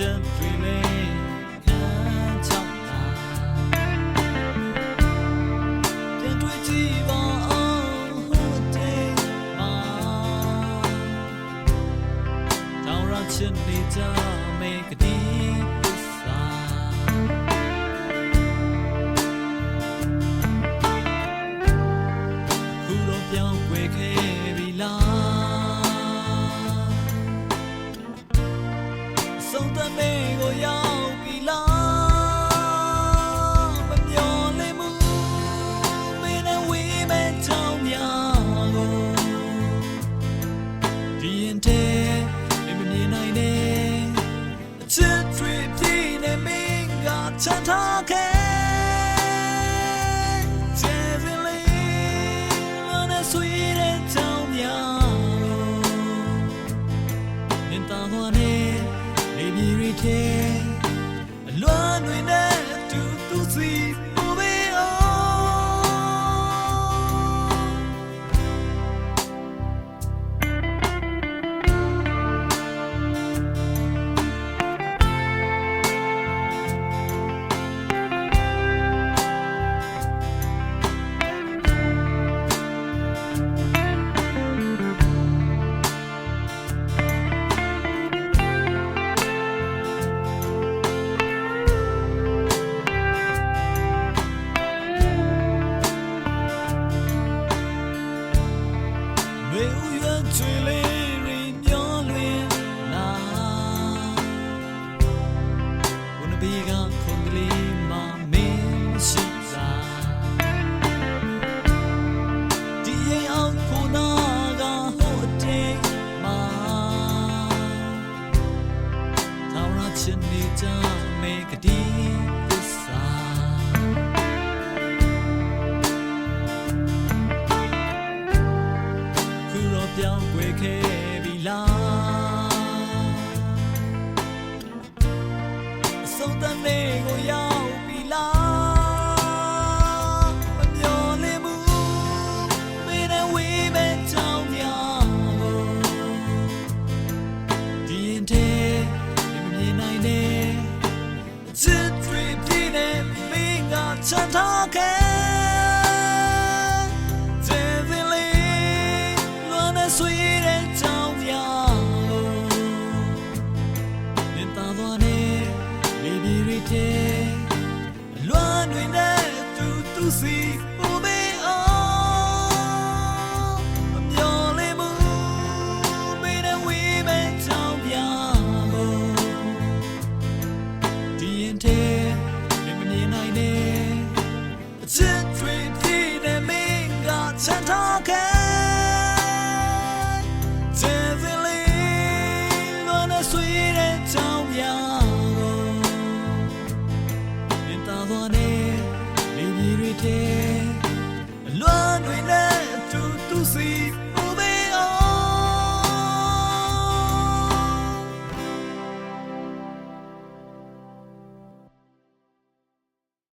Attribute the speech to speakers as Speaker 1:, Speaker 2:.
Speaker 1: ချက်တွေလည်းခံချောက်လာပြန်တွေ့ကြည့်ပါအောင်ဟိုတေးမှာတောင်းရချစ်နေကြမေကတိပစ္စာခုတော့ပြောင်းွယ်ခဲ့ပြီလားဆုံးတဲ့နေ့ကိုရောက်ပြီလားမမျော်လင့်မှုမင်းနဲ့ဝေးမဲ့ကြောင်းများကိုဒီရင်ထဲမမြင်နိုင်တဲ့အချစ်တွေပြည့်နေမင်းကချမ်းသာခဲ့အလွမ်းတွေနဲ့တူတူစီပူပေအောင်追泪人မျောလွင်လာဘုန်းဘေးကခုန်ကလေးမမင်းရှိစာဒီရင်အောင်ကိုနာကဟိုတေးမှာတောင်းရချင်နေကြမေကတိပစ္စာပြောင်းွယ်ခဲ့ပြီလားအဆုံးတဲ့နေ့ကိုရောက်ပြီလားမမျော်လင့်မှုမင်းနဲ့ဝေးမဲ့ကြောင်းများကိုဒီရင်ထဲမမြင်နိုင်တဲ့အချစ်တွေပြည့်နေမင်းကချမ်းသာခဲ့ဆွေးတဲ့ကြောင်များမြင်သာသွားတဲ့လေပြေတွေထဲအလွမ်းတွေနဲ့တူတူစီပူပေအောင်မမျော်လင့်မှုမင်းနဲ့ဝေးမဲ့ကြောင်များဒီရင်ထဲမမြင်နိုင်တဲ့အချစ်တွေပြည့်နေမင်းကချမ်းသာခဲ့ဆွေးတဲ့ကြောင်များကိုမြင်သာသွားတဲ့လေပြေတွေထဲ